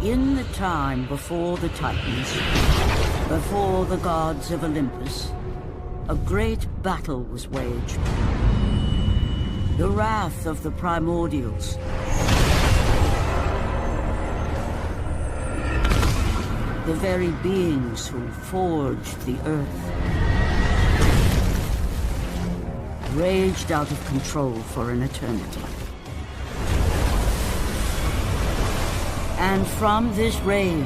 In the time before the Titans, before the gods of Olympus, a great battle was waged. The wrath of the primordials. The very beings who forged the earth. Raged out of control for an eternity. And from this rage,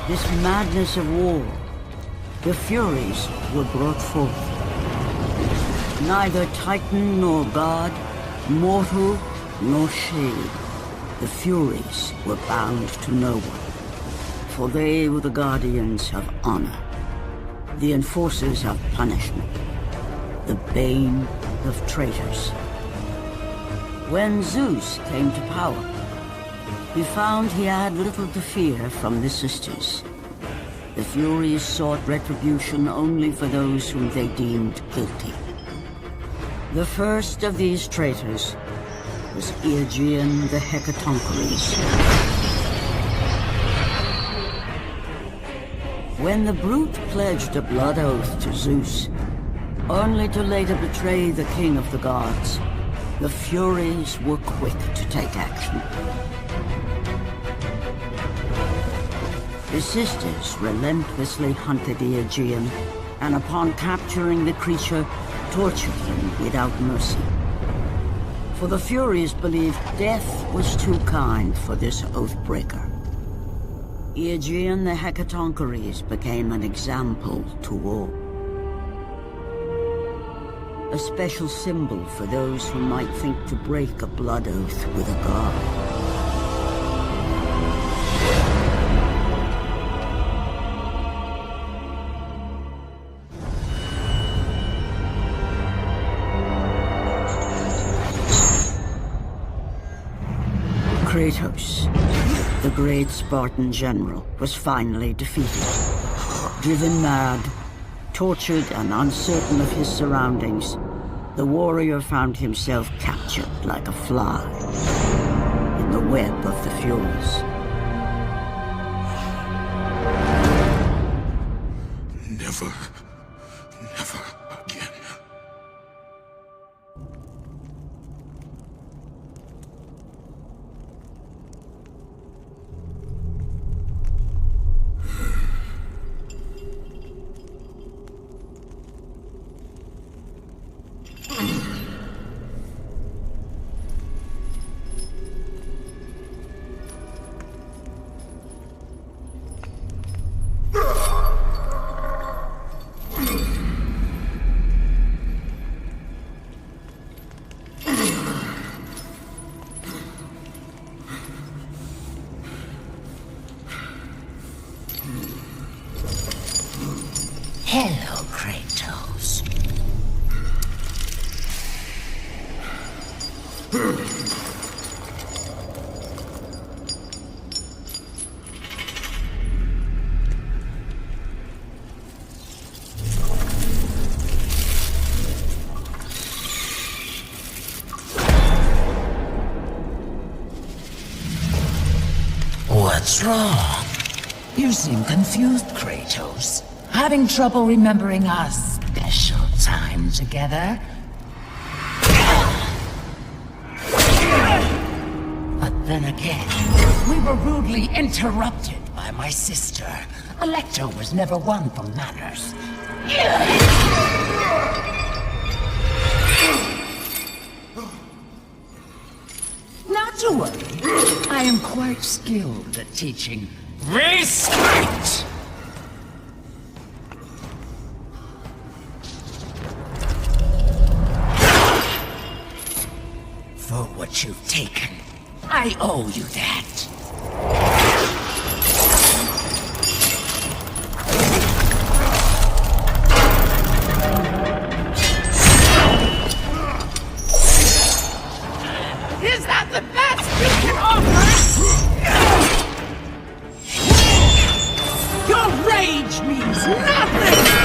this madness of war, the Furies were brought forth. Neither Titan nor God, mortal nor shade, the Furies were bound to no one, for they were the guardians of honor, the enforcers of punishment, the bane of traitors. When Zeus came to power, he found he had little to fear from the sisters. The Furies sought retribution only for those whom they deemed guilty. The first of these traitors was Aegean the Hecatoncheires. When the brute pledged a blood oath to Zeus, only to later betray the king of the gods, the Furies were quick to take action. The sisters relentlessly hunted Aegean, and upon capturing the creature, tortured him without mercy. For the Furies believed death was too kind for this oath-breaker. Aegean the Hecatoncheires became an example to all. A special symbol for those who might think to break a blood oath with a god. Kratos, the great Spartan general, was finally defeated. Driven mad, tortured and uncertain of his surroundings, the warrior found himself captured like a fly in the web of the Furies. Never again. Hello, Kratos. What's wrong? You seem confused, Kratos. Having trouble remembering our special time together? But then again, we were rudely interrupted by my sister. Alecto was never one for manners. Not to worry. I am quite skilled at teaching respect. For what you've taken, I owe you that. Is that the best you can offer? Your rage means nothing!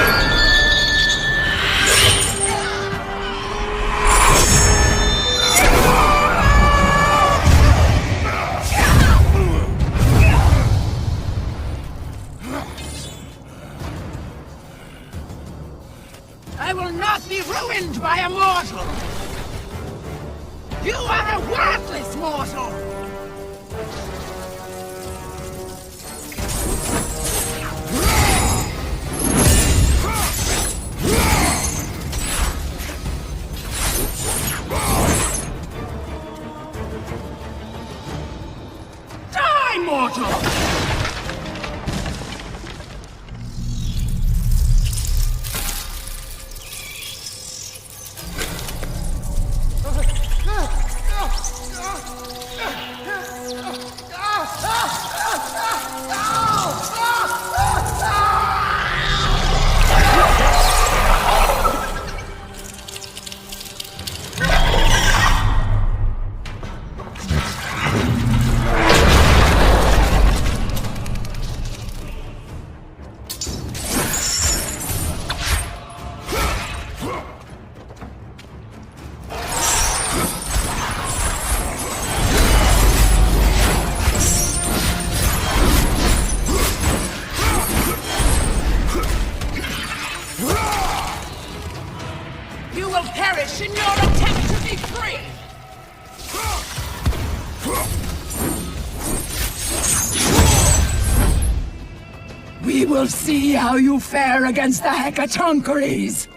are a worthless mortal! Die, mortal! You will perish in your attempt to be free! We will see how you fare against the Hecatoncheires!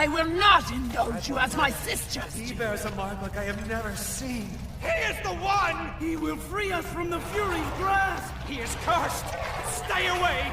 I will not indulge you as my sister. He bears a mark like I have never seen. He is the one! He will free us from the Fury's grasp! He is cursed! Stay away!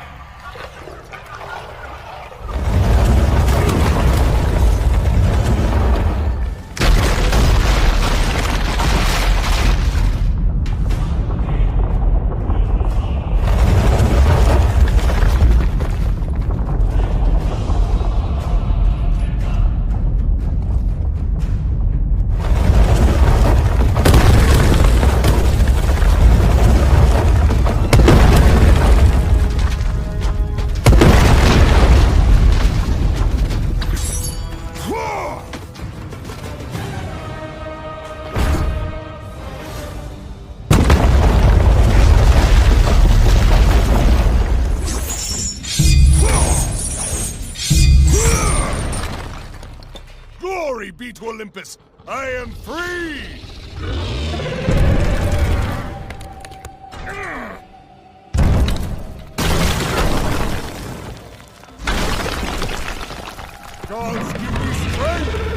to Olympus. I am free! Gods, give me strength!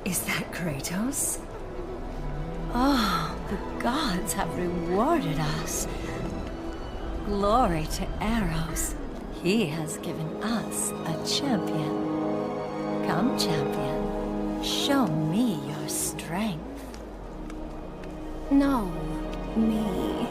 Is that Kratos? Oh, the gods have rewarded us. Glory to Eros. He has given us a champion. Come, champion. Show me your strength. No, me.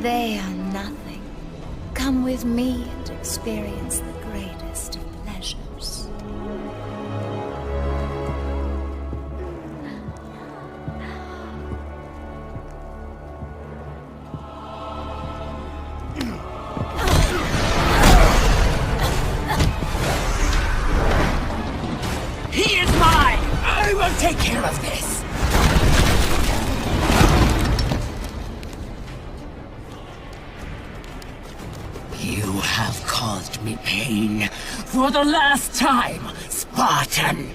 They are nothing. Come with me and experience the greatest of pleasures. He is mine! I will take care of this! You have caused me pain for the last time, Spartan!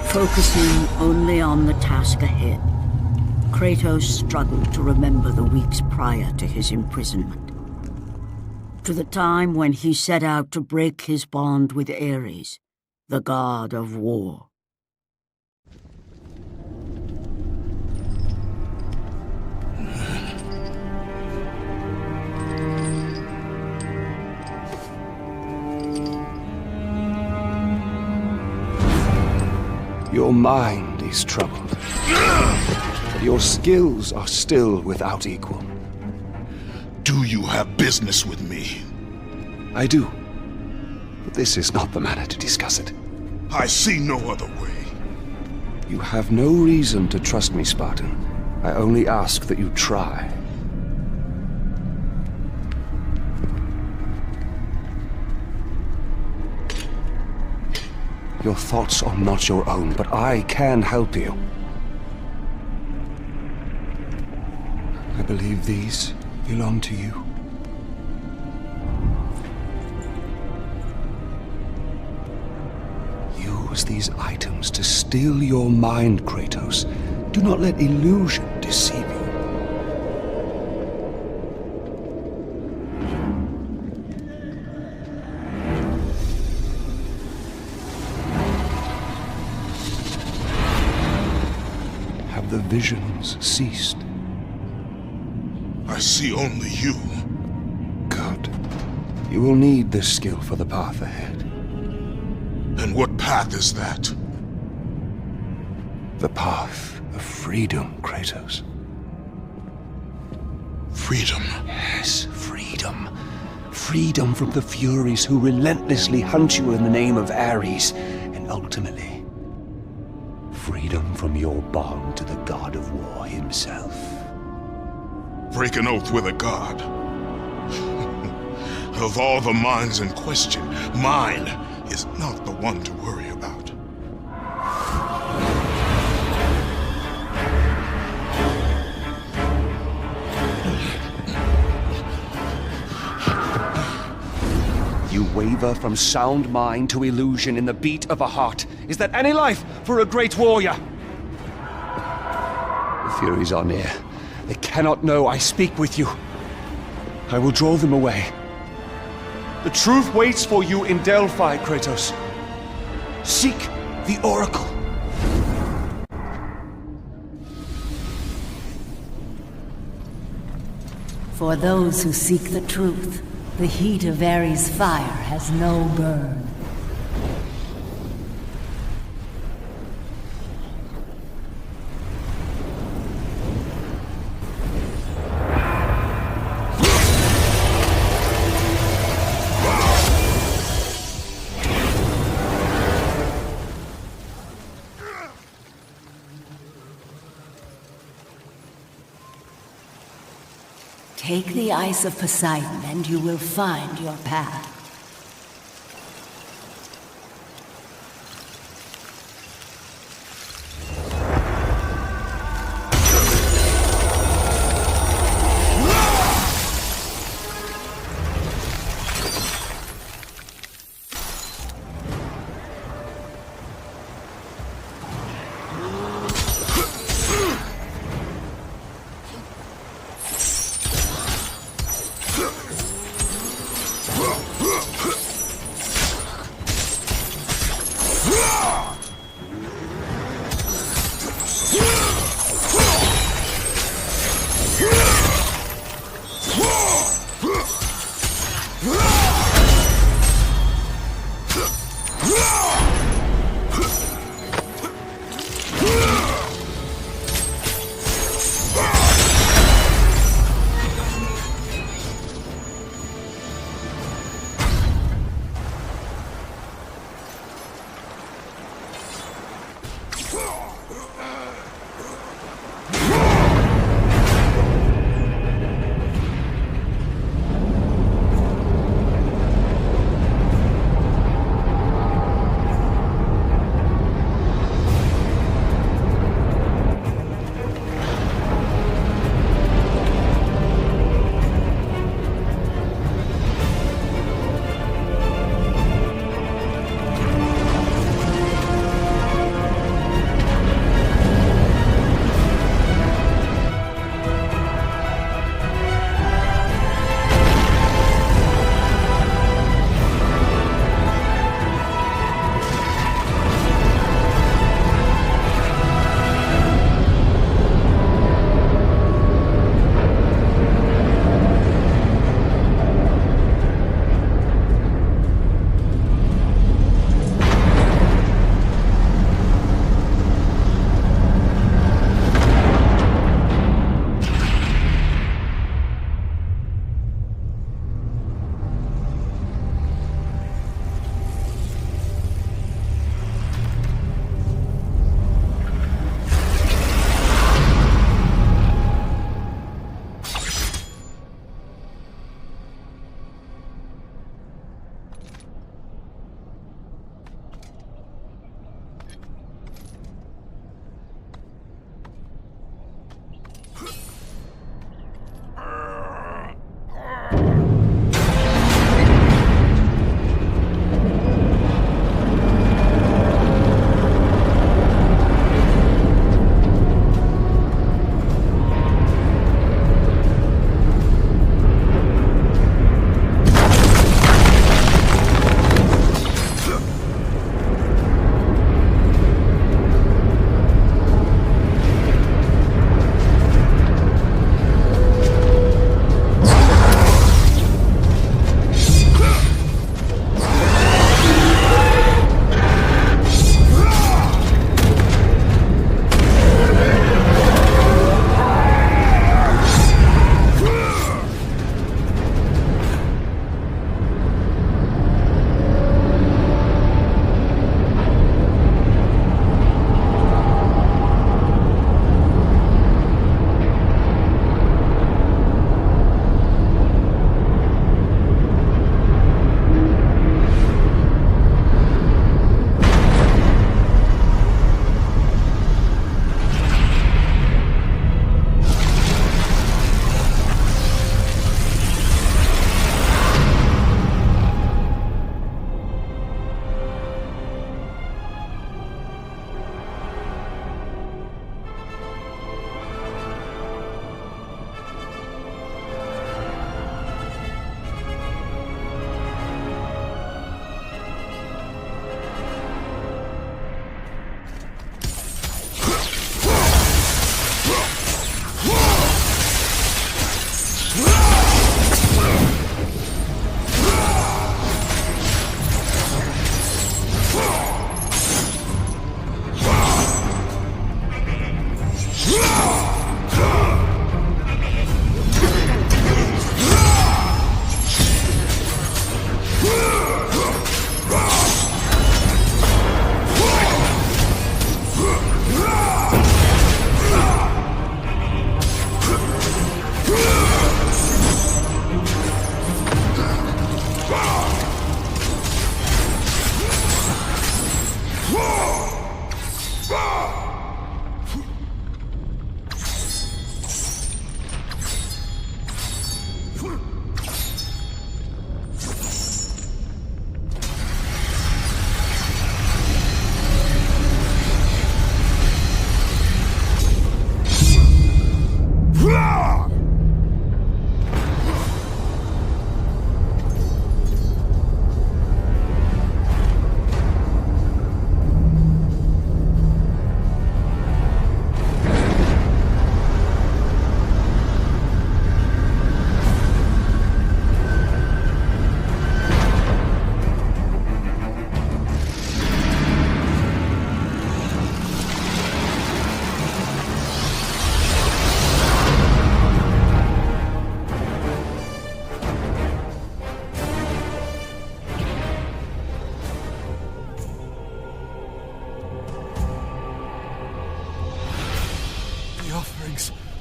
Focusing only on the task ahead, Kratos struggled to remember the weeks prior to his imprisonment. To the time when he set out to break his bond with Ares, the god of war. Your mind is troubled, but your skills are still without equal. Do you have business with me? I do, but this is not the manner to discuss it. I see no other way. You have no reason to trust me, Spartan. I only ask that you try. Your thoughts are not your own, but I can help you. I believe these belong to you. Use these items to still your mind, Kratos. Do not let illusion deceive you. Have the visions ceased? I see only you. Good. You will need this skill for the path ahead. And what path is that? The path of freedom, Kratos. Freedom. Yes, freedom. Freedom from the Furies who relentlessly hunt you in the name of Ares, and ultimately, freedom from your bond to the god of war himself. Break an oath with a god. Of all the minds in question, mine is not the one to worry about. You waver from sound mind to illusion in the beat of a heart. Is that any life for a great warrior? The Furies are near. They cannot know I speak with you. I will draw them away. The truth waits for you in Delphi, Kratos. Seek the Oracle. For those who seek the truth, the heat of Ares' fire has no burn. Take the Ice of Poseidon and you will find your path.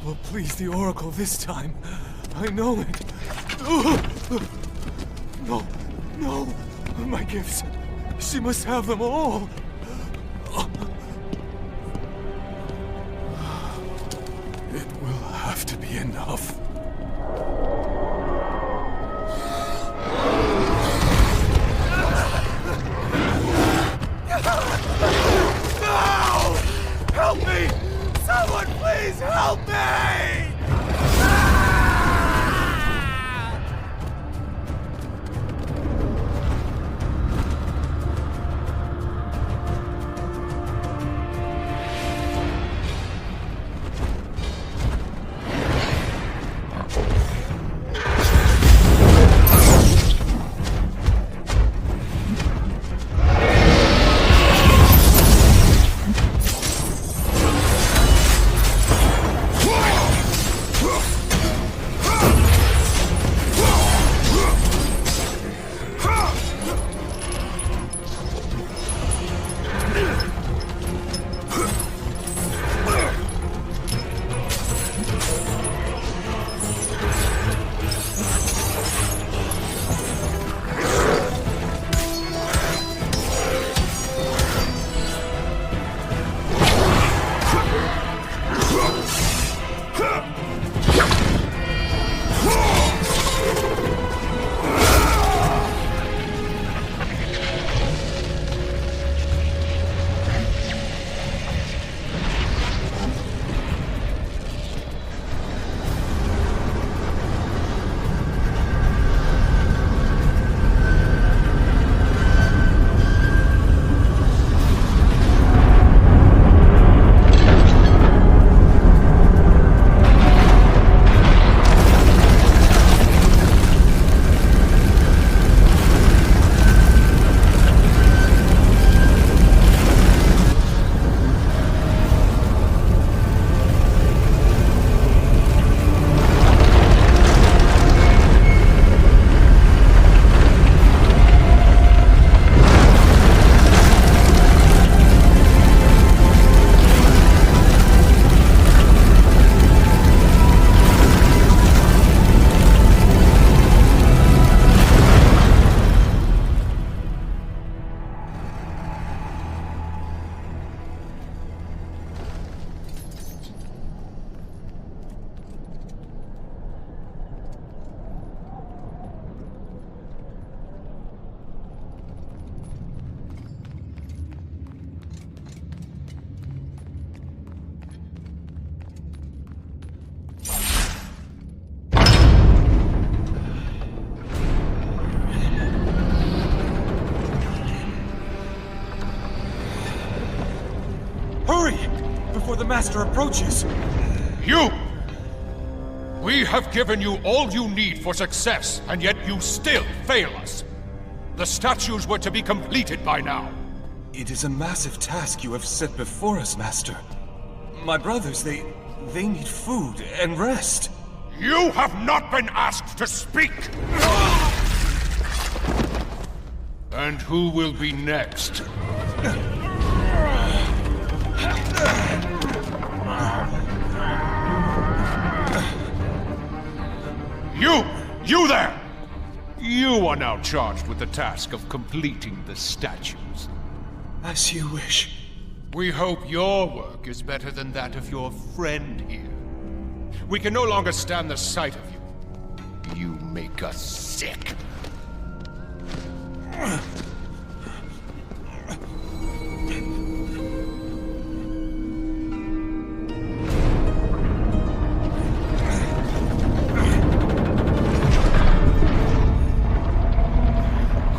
will please the Oracle this time. I know it. No, no, my gifts. She must have them all. It will have to be enough. No! Help me! Someone please help me! Before the Master approaches! You! We have given you all you need for success, and yet you still fail us. The statues were to be completed by now. It is a massive task you have set before us, Master. My brothers, they need food and rest. You have not been asked to speak! And who will be next? You there! You are now charged with the task of completing the statues. As you wish. We hope your work is better than that of your friend here. We can no longer stand the sight of you. You make us sick.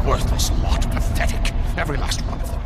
Worthless lot, pathetic. Every last one of them.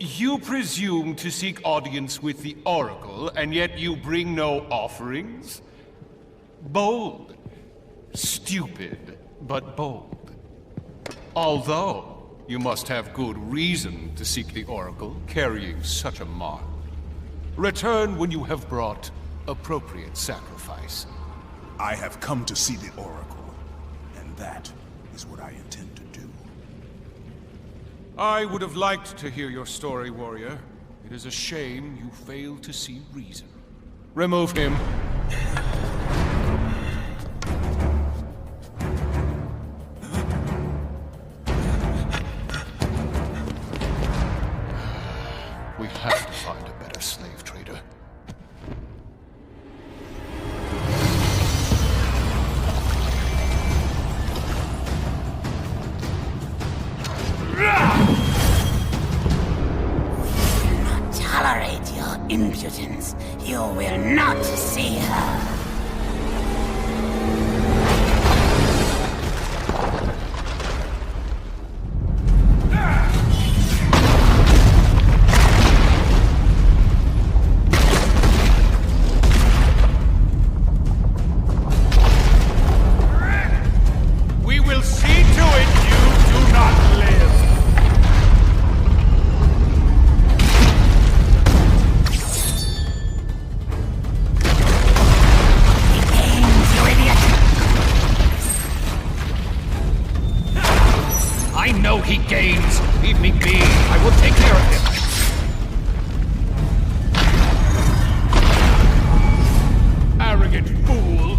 You presume to seek audience with the Oracle, and yet you bring no offerings? Bold. Stupid, but bold. Although, you must have good reason to seek the Oracle, carrying such a mark. Return when you have brought appropriate sacrifice. I have come to see the Oracle, and that is what I intend to do. I would have liked to hear your story, warrior. It is a shame you failed to see reason. Remove him. We have to find a better slave trader. Tolerate your impudence. You will not see her. We will see to it you do not live. I know he gains. Leave me be. I will take care of him. Arrogant fool.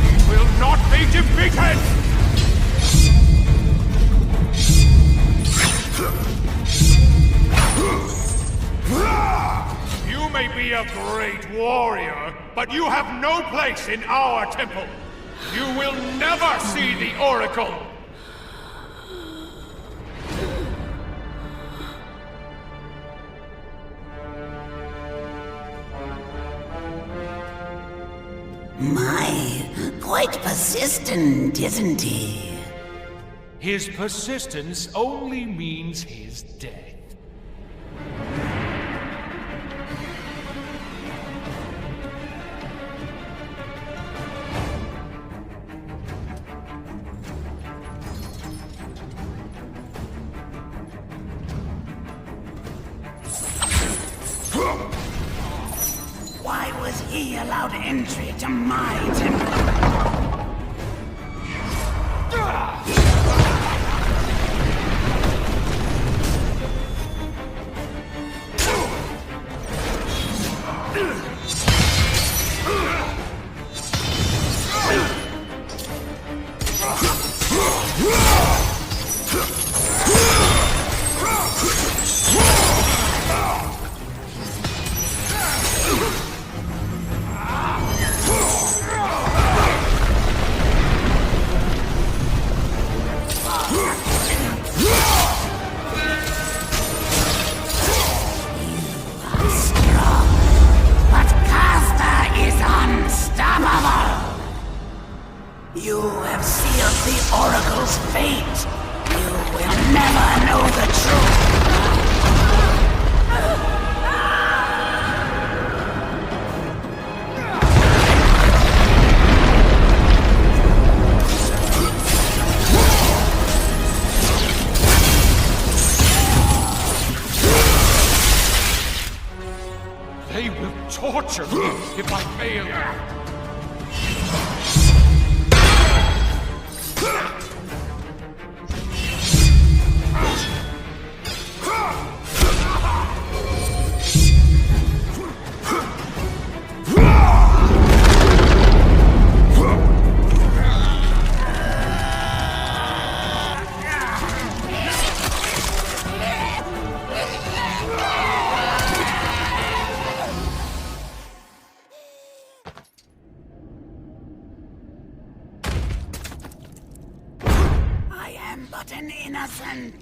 He will not be defeated! You may be a great warrior, but you have no place in our temple. You will never see the Oracle. My, quite persistent, isn't he? His persistence only means his death. Why was he allowed entry to my temple? You have sealed the Oracle's fate. You will never know the truth. They will torture me if I fail. I am but an innocent.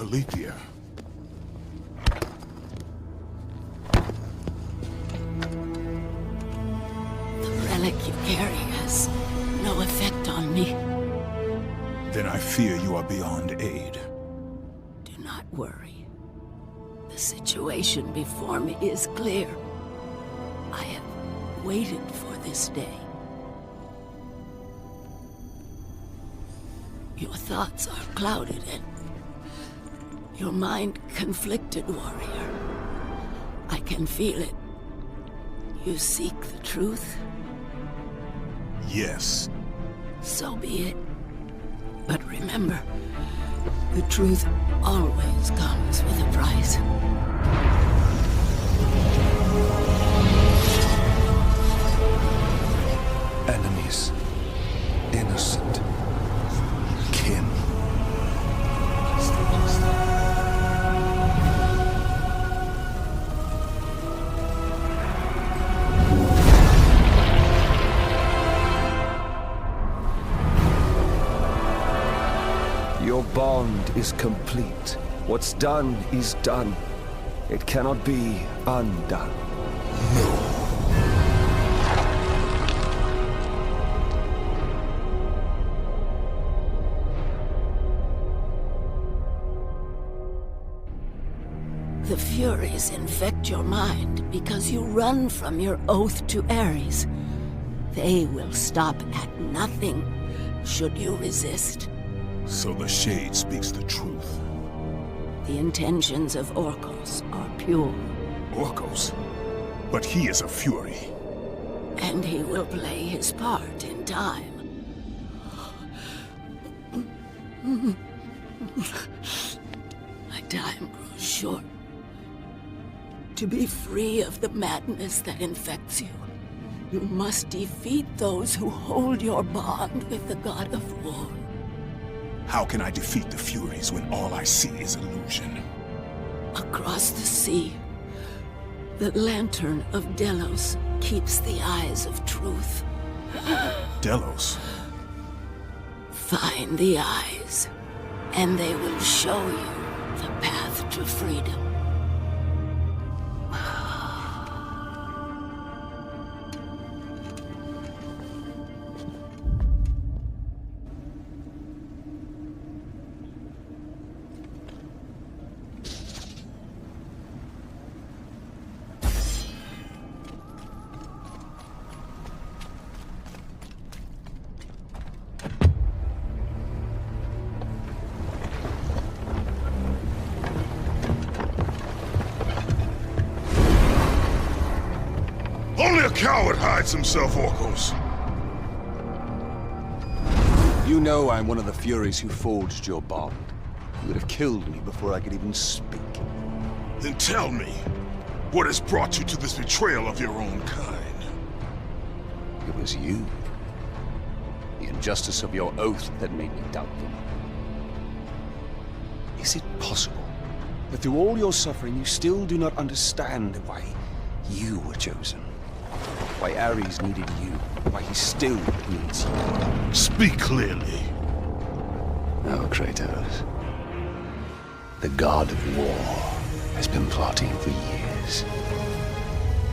Alethea. The relic you carry has no effect on me. Then I fear you are beyond aid. Do not worry. The situation before me is clear. I have waited for this day. Your thoughts are clouded and your mind conflicted, warrior. I can feel it. You seek the truth? Yes. So be it. But remember, the truth always comes with a price. Enemies. Innocent. Kin. Your bond is complete. What's done is done. It cannot be undone. The Furies infect your mind because you run from your oath to Ares. They will stop at nothing should you resist. So the Shade speaks the truth. The intentions of Orcos are pure. Orcos? But he is a Fury. And he will play his part in time. My time grows short. To be free of the madness that infects you, you must defeat those who hold your bond with the god of war. How can I defeat the Furies when all I see is illusion? Across the sea, the lantern of Delos keeps the eyes of truth. Delos? Find the eyes, and they will show you the path to freedom. Only a coward hides himself, Orcos. You know I'm one of the Furies who forged your bond. You would have killed me before I could even speak. Then tell me, what has brought you to this betrayal of your own kind? It was you. The injustice of your oath that made me doubt them. Is it possible that through all your suffering you still do not understand why you were chosen? Why Ares needed you, why he still needs you? Speak clearly. Oh, Kratos. The god of war has been plotting for years.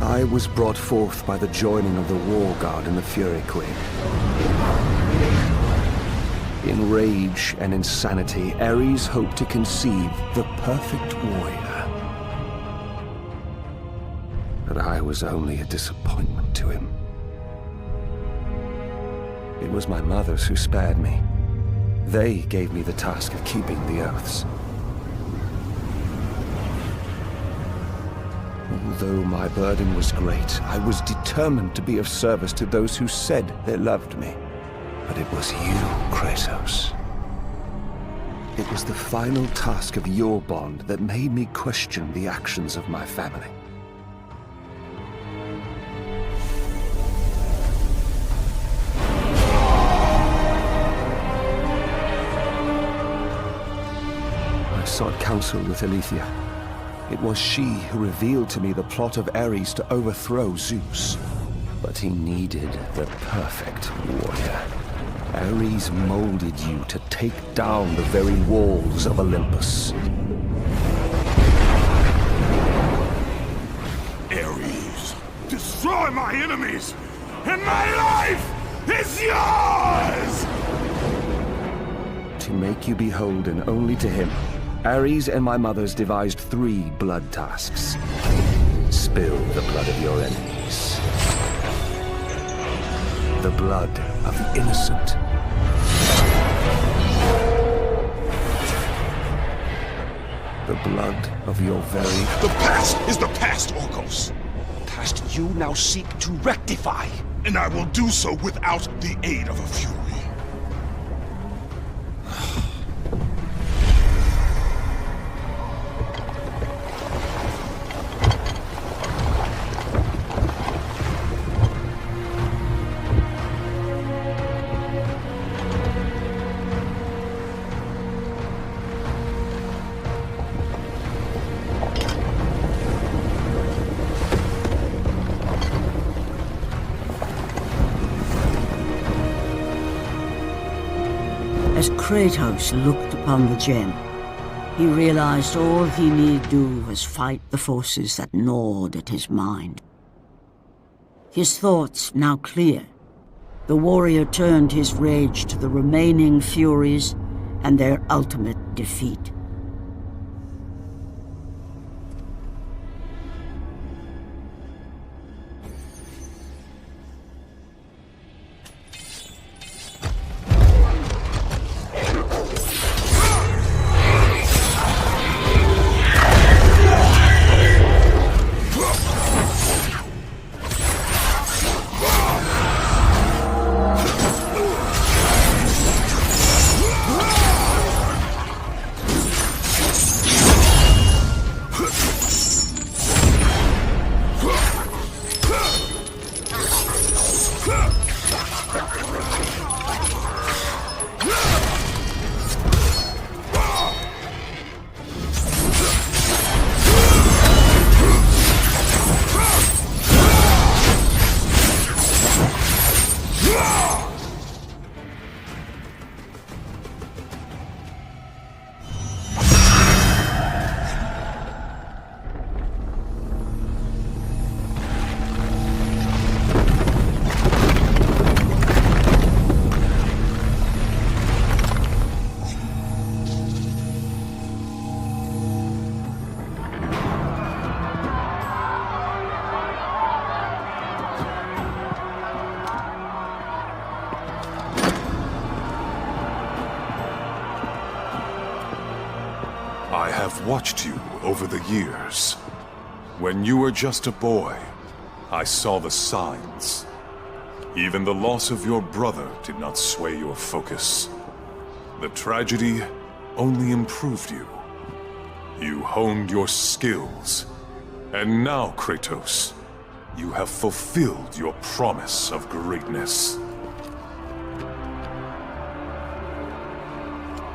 I was brought forth by the joining of the War God and the Fury Queen. In rage and insanity, Ares hoped to conceive the perfect warrior. But I was only a disappointment to him. It was my mothers who spared me. They gave me the task of keeping the oaths. Although my burden was great, I was determined to be of service to those who said they loved me. But it was you, Kratos. It was the final task of your bond that made me question the actions of my family. I sought counsel with Alethea. It was she who revealed to me the plot of Ares to overthrow Zeus. But he needed the perfect warrior. Ares molded you to take down the very walls of Olympus. Ares, destroy my enemies, and my life is yours! To make you beholden only to him, Ares and my mothers devised 3 blood tasks. Spill the blood of your enemies. The blood of the innocent. The blood of your very... The past is the past, Orcos. Past you now seek to rectify. And I will do so without the aid of a fury. As Kratos looked upon the gem, he realized all he need do was fight the forces that gnawed at his mind. His thoughts now clear, the warrior turned his rage to the remaining Furies and their ultimate defeat. I have watched you over the years. When you were just a boy, I saw the signs. Even the loss of your brother did not sway your focus. The tragedy only improved you. You honed your skills. And now, Kratos, you have fulfilled your promise of greatness.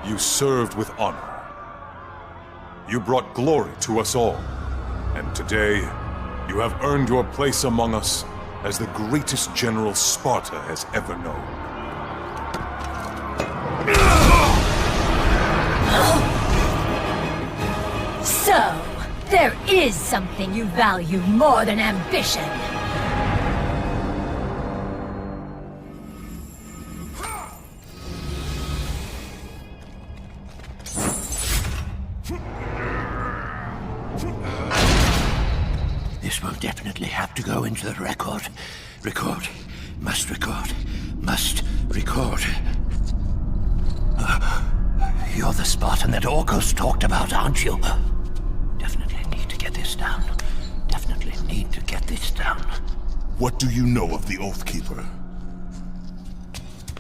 You served with honor. You brought glory to us all. And today, you have earned your place among us as the greatest general Sparta has ever known. So, there is something you value more than ambition. This will definitely have to go into the record. Record. Must record. Must record. You're the Spartan that Orcos talked about, aren't you? Definitely need to get this down. Definitely need to get this down. What do you know of the Oathkeeper?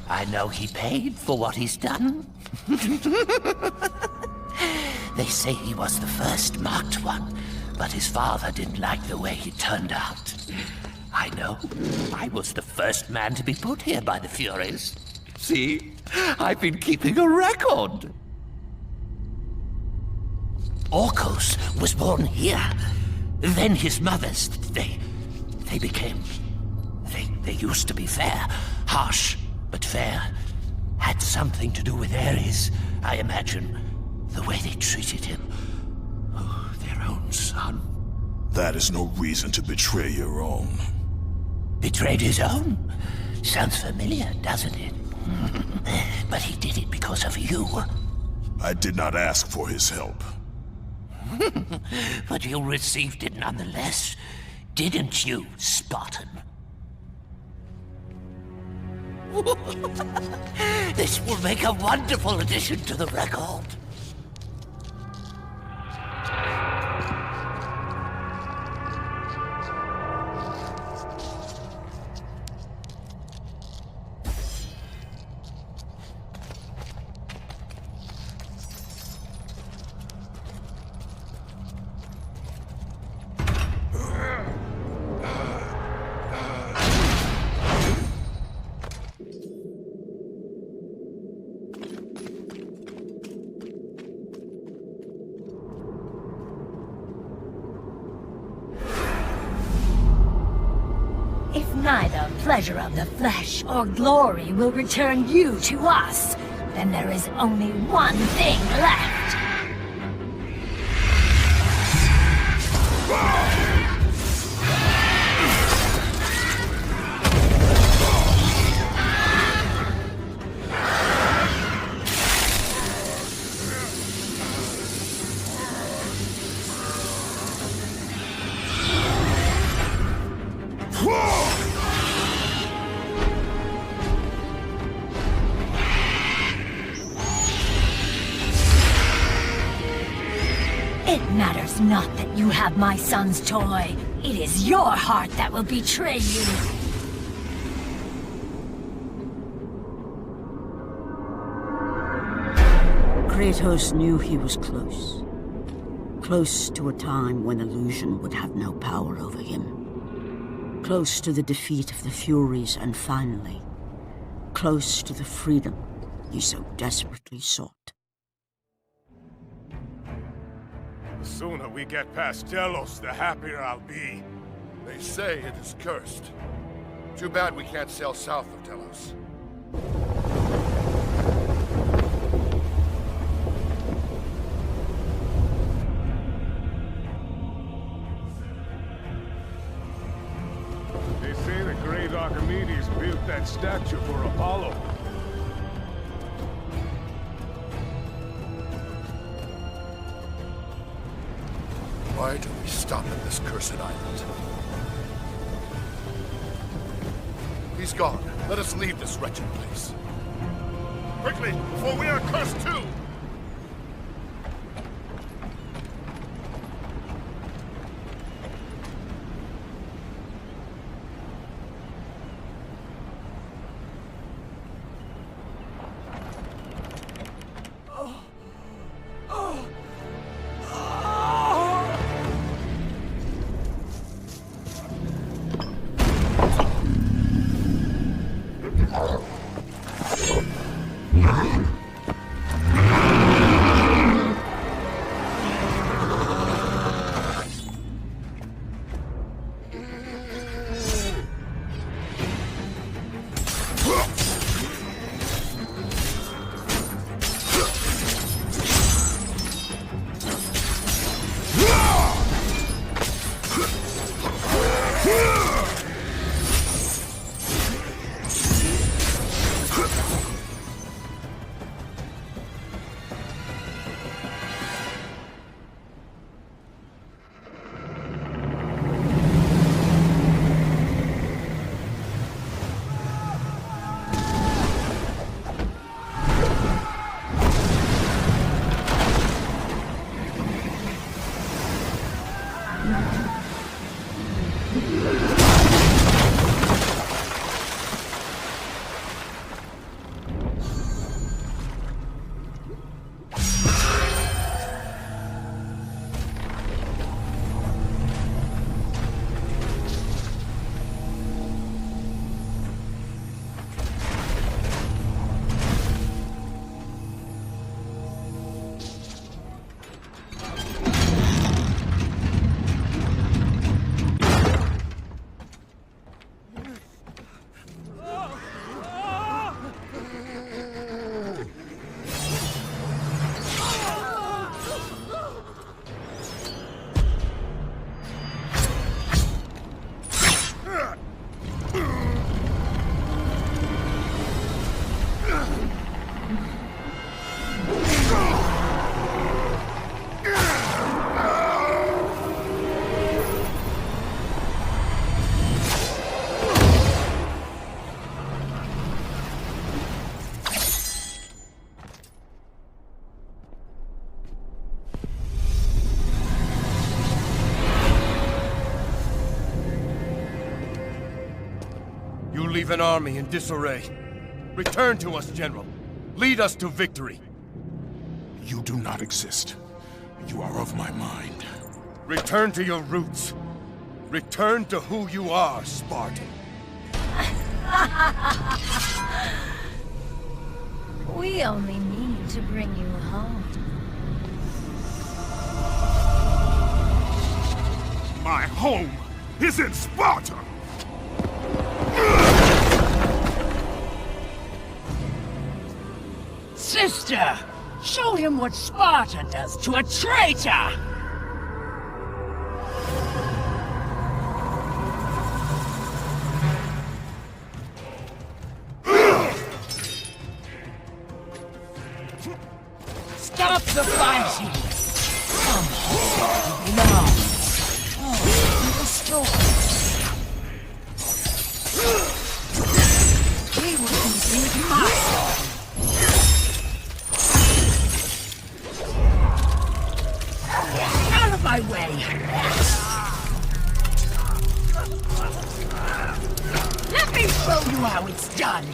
I know he paid for what he's done. They say he was the first marked one, but his father didn't like the way he turned out. I know. I was the first man to be put here by the Furies. See? I've been keeping a record. Orcos was born here. Then his mothers, they became... They used to be fair. Harsh, but fair. had something to do with Ares, I imagine. The way they treated him. Oh, their own son. That is no reason to betray your own. Betrayed his own? Sounds familiar, doesn't it? But he did it because of you. I did not ask for his help. But you received it nonetheless, didn't you, Spartan? This will make a wonderful addition to the record. If neither pleasure of the flesh or glory will return you to us, then there is only one thing left. It matters not that you have my son's toy. It is your heart that will betray you. Kratos knew he was close. Close to a time when illusion would have no power over him. Close to the defeat of the Furies, and finally, close to the freedom he so desperately sought. The sooner we get past Delos, the happier I'll be. They say it is cursed. Too bad we can't sail south of Delos. They say the great Archimedes built that statue for Apollo. Why do we stop at this cursed island? He's gone. Let us leave this wretched place. Quickly, before we are cursed too! You leave an army in disarray. Return to us, General. Lead us to victory. You do not exist. You are of my mind. Return to your roots. Return to who you are, Spartan. We only need to bring you home. My home is in Sparta! Sister, show him what Sparta does to a traitor! Stop the fighting! Come home now! Oh, destroy! We will complete my out of my way! Let me show you how it's done!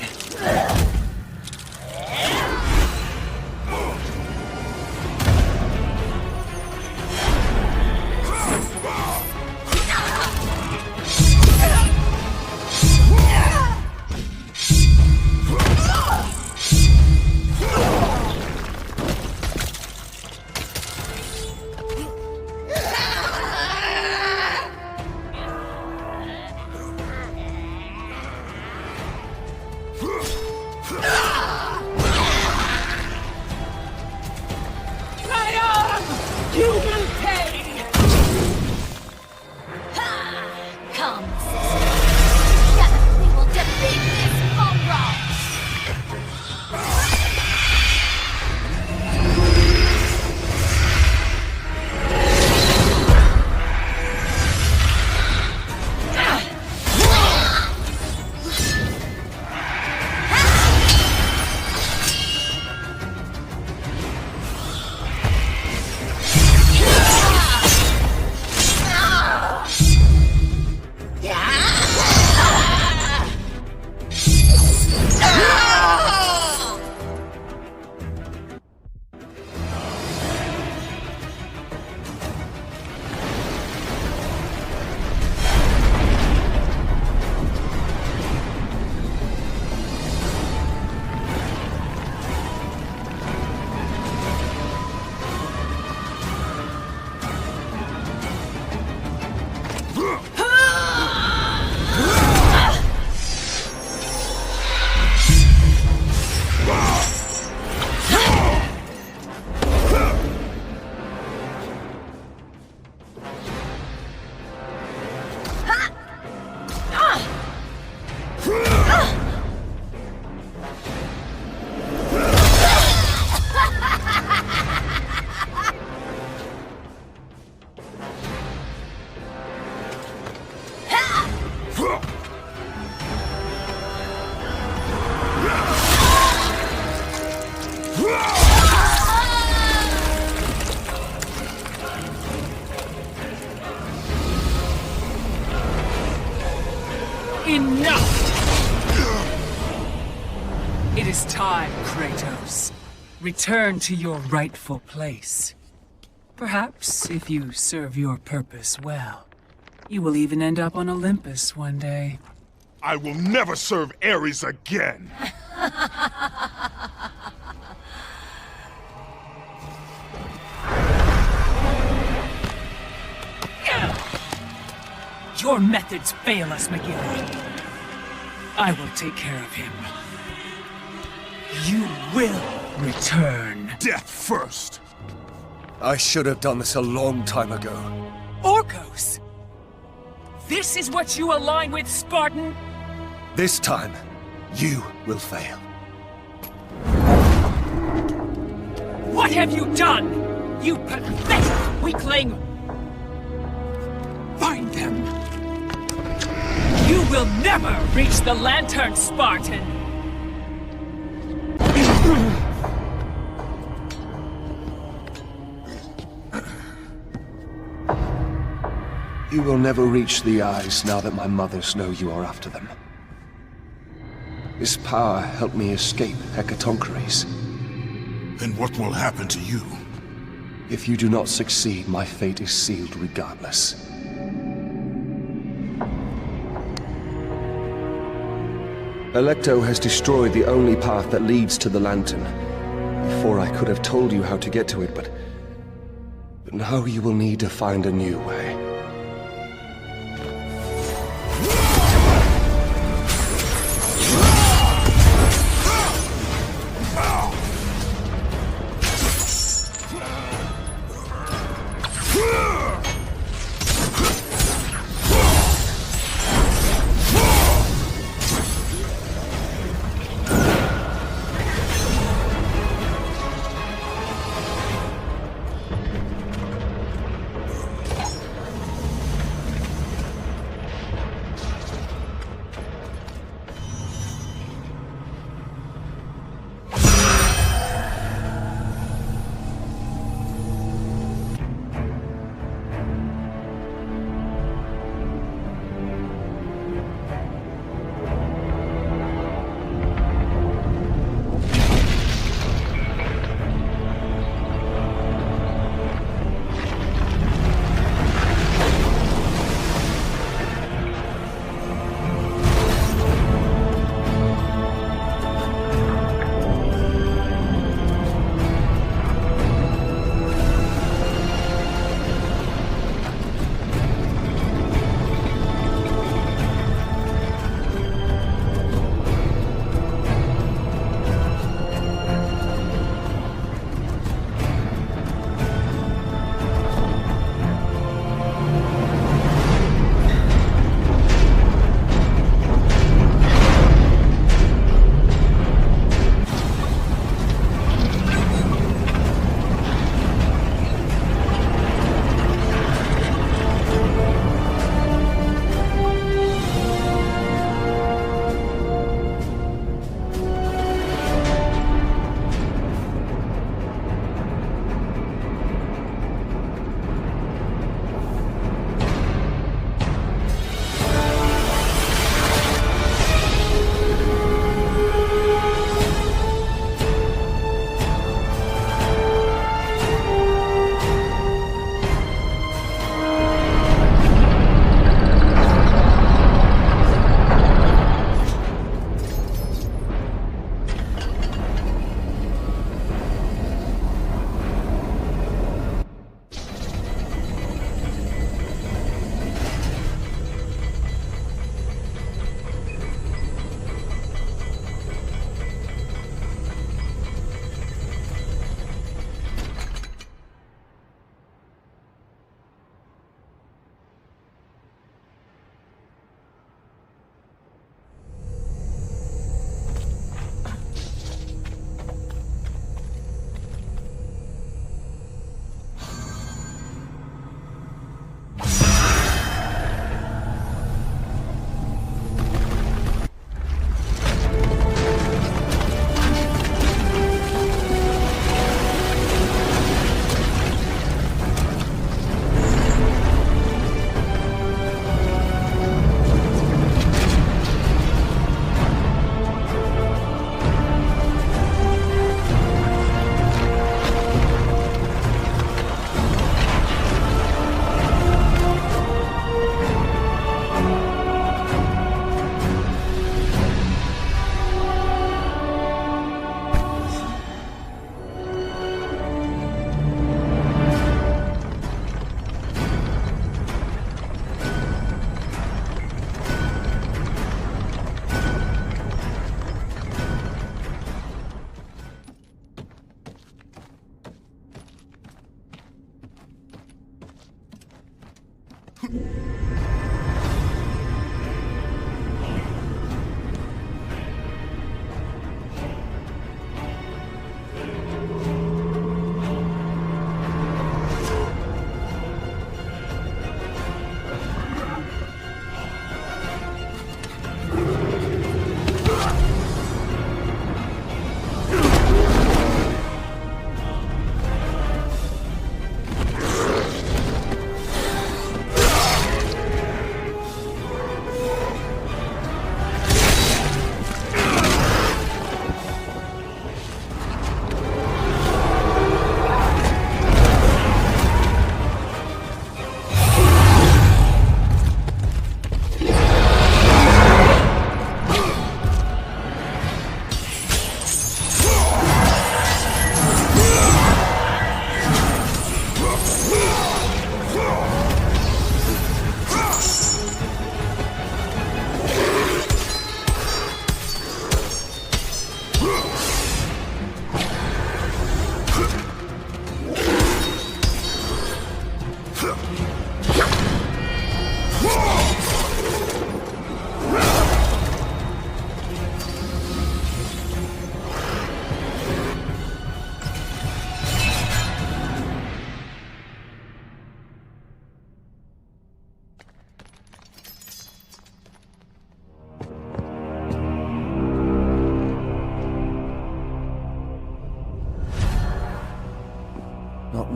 It is time, Kratos. Return to your rightful place. Perhaps, if you serve your purpose well, you will even end up on Olympus one day. I will never serve Ares again! Your methods fail us, Miguel. I will take care of him. You will return. Death first! I should have done this a long time ago. Orcos! This is what you align with, Spartan? This time, you will fail. What have you done? You pathetic weakling! Find them! You will never reach the lantern, Spartan! You will never reach the eyes now that my mothers know you are after them. This power helped me escape Hecatoncheires. Then what will happen to you? If you do not succeed, my fate is sealed regardless. Alecto has destroyed the only path that leads to the lantern. Before I could have told you how to get to it, but now you will need to find a new way.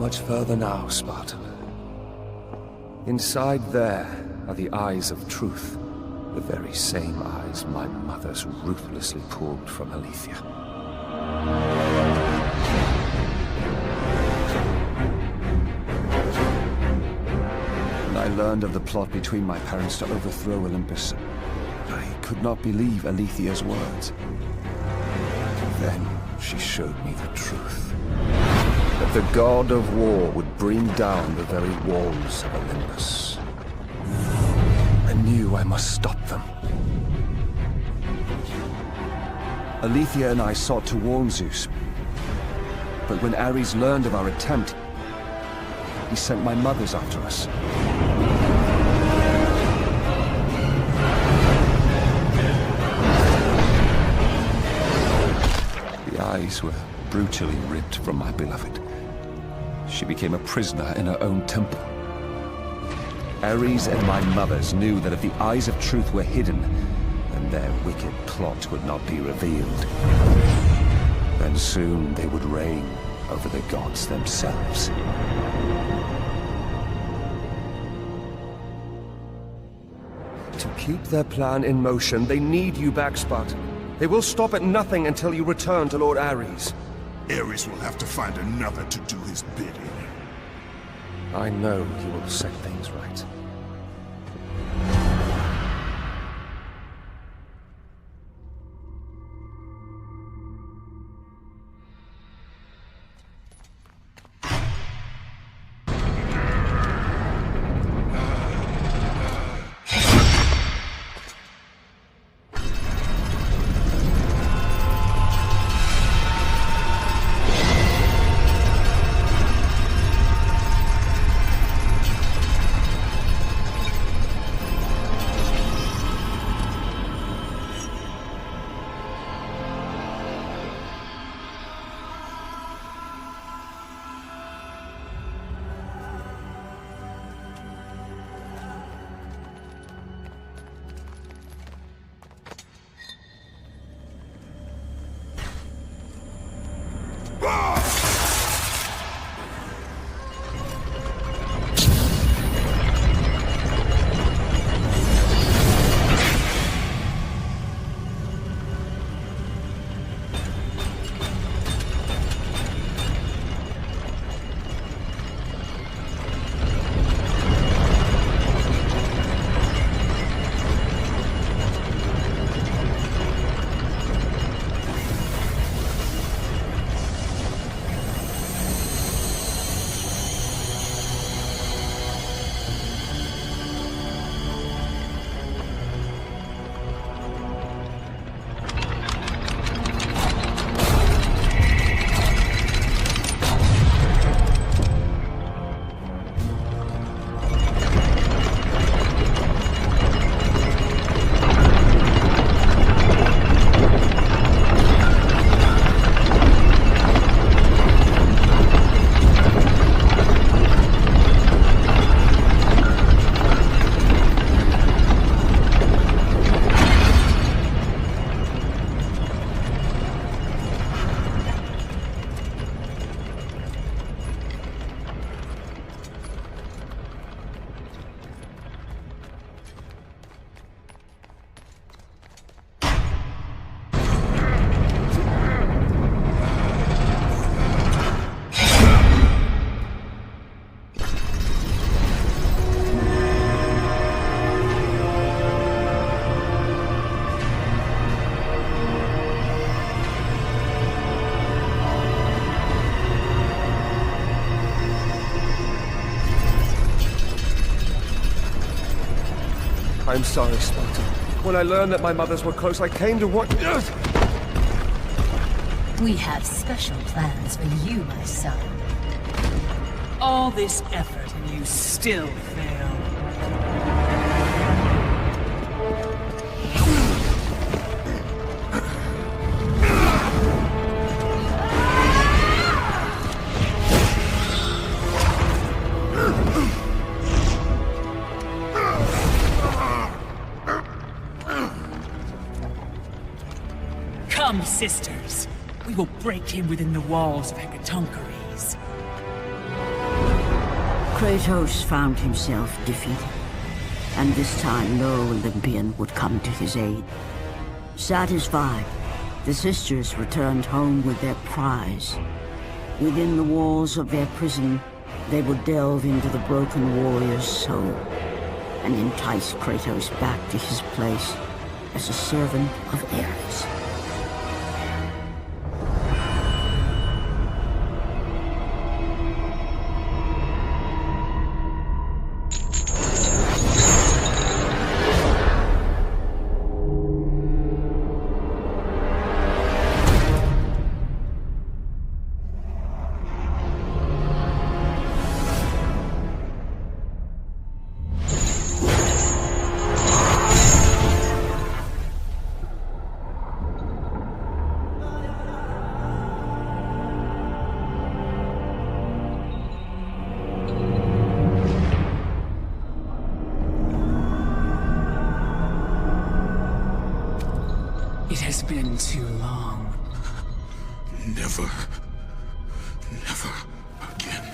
much further now, Spartan. Inside there are the eyes of truth. The very same eyes my mother's ruthlessly pulled from Aletheia. When I learned of the plot between my parents to overthrow Olympus, I could not believe Aletheia's words. Then she showed me the truth. That the god of war would bring down the very walls of Olympus. I knew I must stop them. Aletheia and I sought to warn Zeus. But when Ares learned of our attempt, he sent my mothers after us. The eyes were brutally ripped from my beloved. She became a prisoner in her own temple. Ares and my mothers knew that if the eyes of truth were hidden, then their wicked plot would not be revealed. Then soon they would reign over the gods themselves. To keep their plan in motion, they need you back, Spartan. They will stop at nothing until you return to Lord Ares. Ares will have to find another to do his bidding. I know he will set things right. I'm sorry, Spartan. When I learned that my mothers were close, I came to what... We have special plans for you, my son. All this effort and you still fail. Come, sisters. We will break him within the walls of Hecatoncheires. Kratos found himself defeated, and this time no Olympian would come to his aid. Satisfied, the sisters returned home with their prize. Within the walls of their prison, they would delve into the broken warrior's soul and entice Kratos back to his place as a servant of Ares. It has been too long. Never again.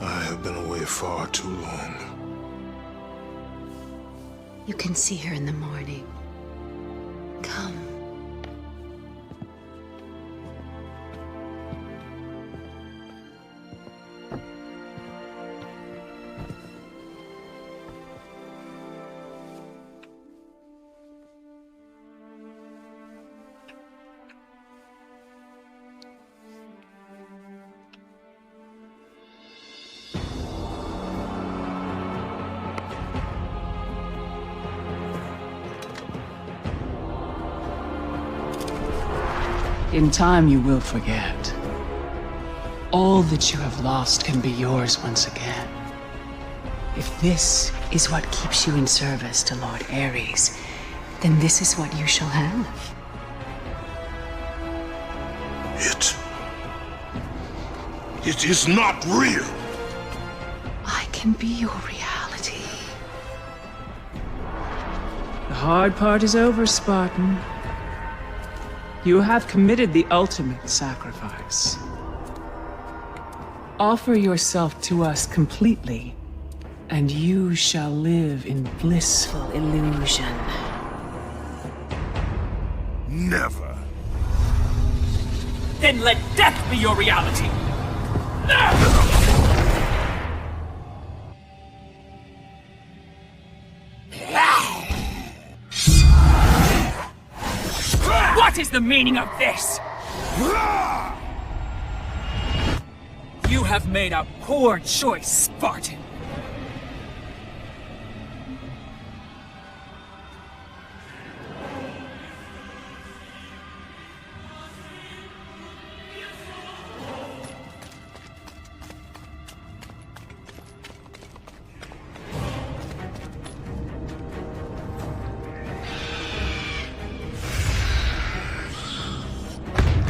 I have been away far too long. You can see her in the morning. Come. In time, you will forget. All that you have lost can be yours once again. If this is what keeps you in service to Lord Ares, then this is what you shall have. It is not real. I can be your reality. The hard part is over, Spartan. You have committed the ultimate sacrifice. Offer yourself to us completely, and you shall live in blissful illusion. Never. Then let death be your reality! What is the meaning of this? You have made a poor choice, Spartan.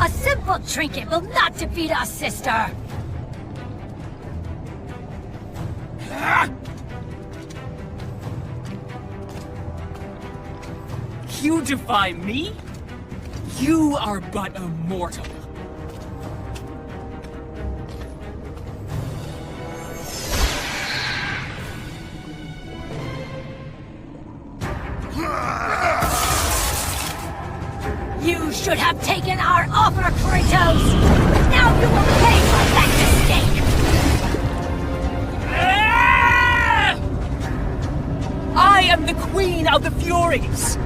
A simple trinket will not defeat us, sister! You defy me? You are but a mortal. You should have taken our offer, Kratos! Now you will pay for that mistake! I am the Queen of the Furies!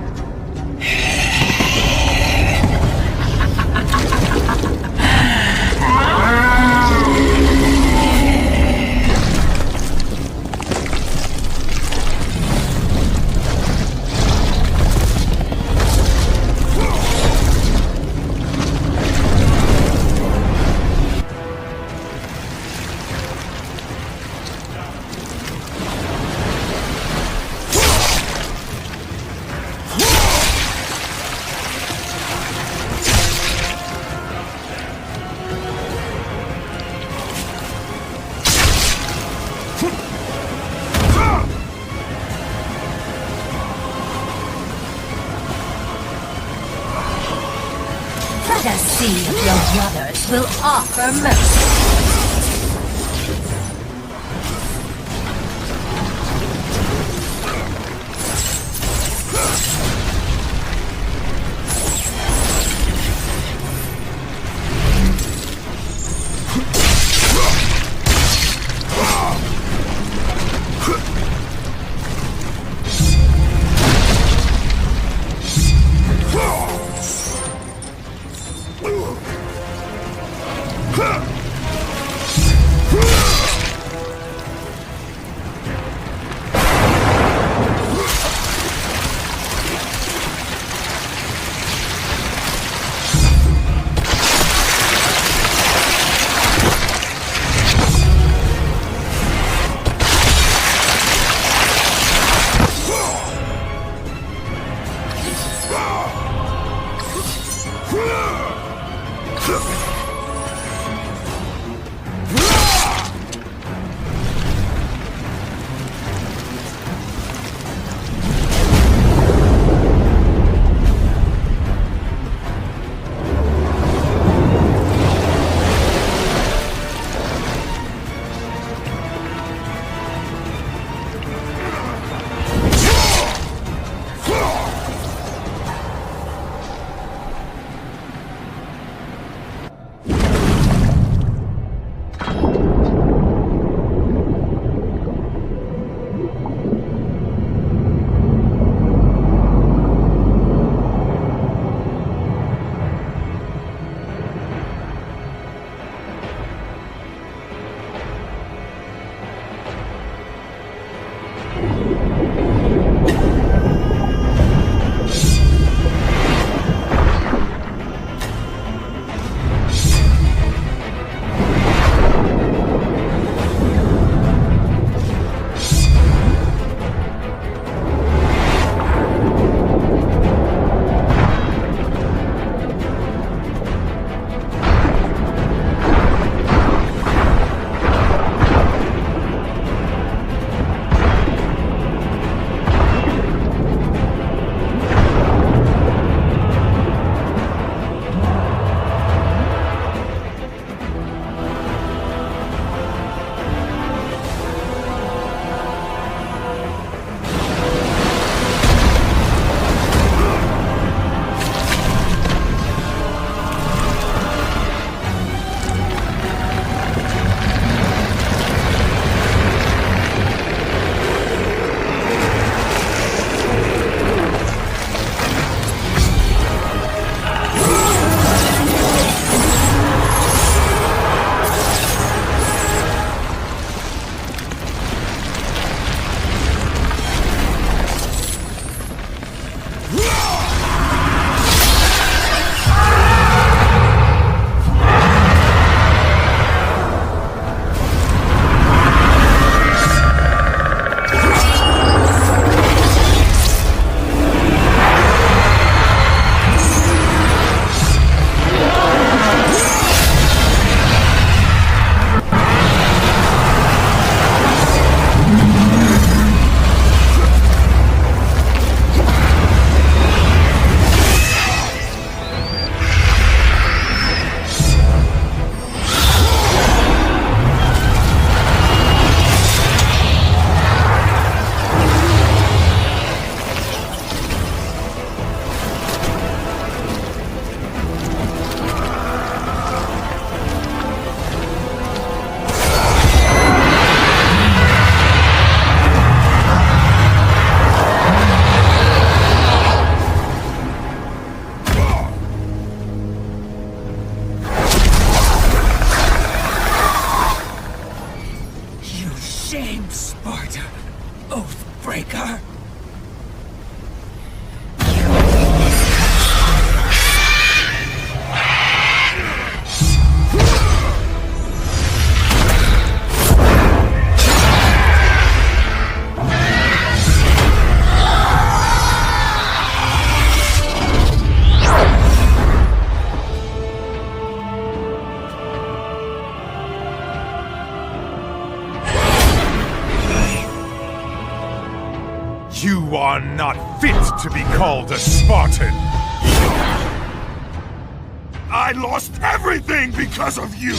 Let us see if your brothers will offer mercy. shame, Sparta, Oathbreaker! You are not fit to be called a Spartan! I lost everything because of you!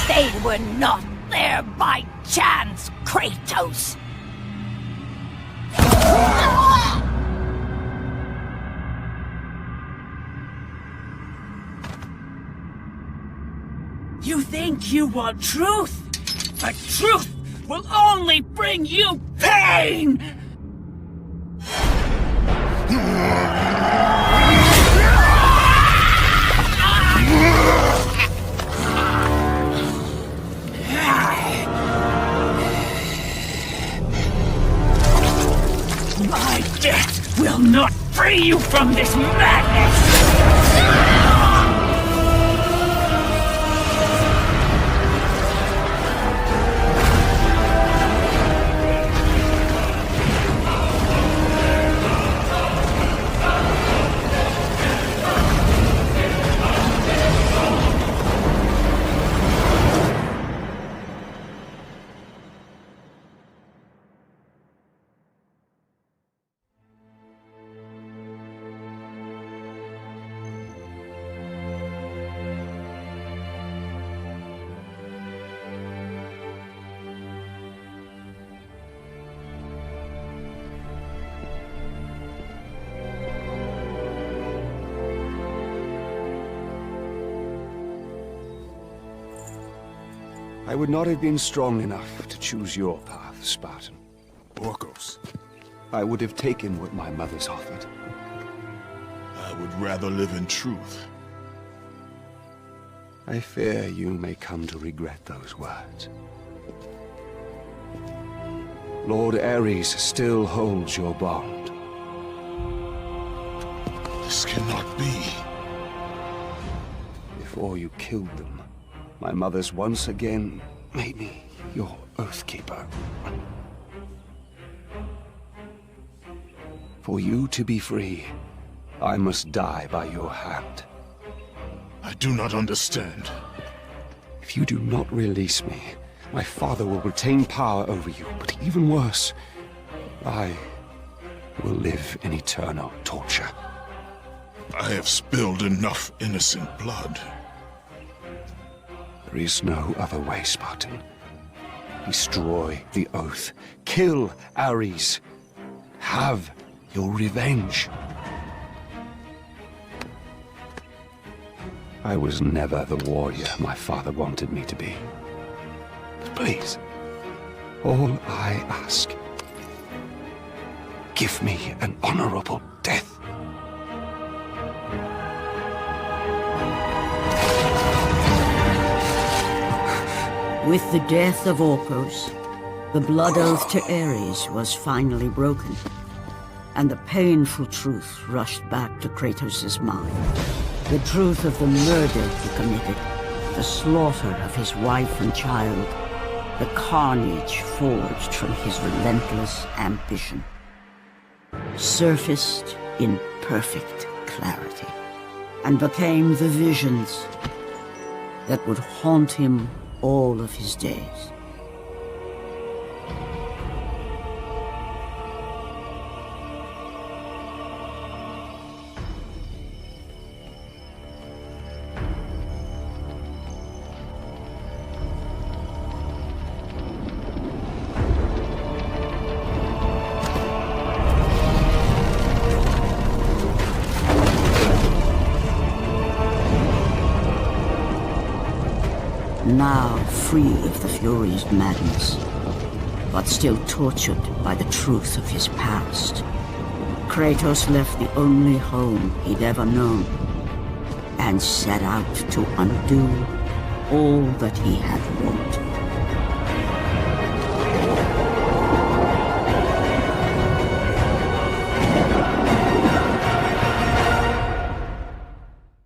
They were not there by chance, Kratos! You think you want truth? But truth will only bring you pain! My death will not free you from this madness! I would not have been strong enough to choose your path, Spartan. Orcos. I would have taken what my mother's offered. I would rather live in truth. I fear you may come to regret those words. Lord Ares still holds your bond. This cannot be. Before you killed them, my mother's once again made me your Oathkeeper. For you to be free, I must die by your hand. I do not understand. If you do not release me, my father will retain power over you, but even worse, I will live in eternal torture. I have spilled enough innocent blood. There is no other way, Spartan. Destroy the Oath. Kill Ares. Have your revenge. I was never the warrior my father wanted me to be. But please, all I ask, give me an honorable death. With the death of Orcos, the blood oath to Ares was finally broken, and the painful truth rushed back to Kratos' mind. The truth of the murder he committed, the slaughter of his wife and child, the carnage forged from his relentless ambition, surfaced in perfect clarity, and became the visions that would haunt him all of his days. Now free of the Fury's madness, but still tortured by the truth of his past, Kratos left the only home he'd ever known and set out to undo all that he had wrought.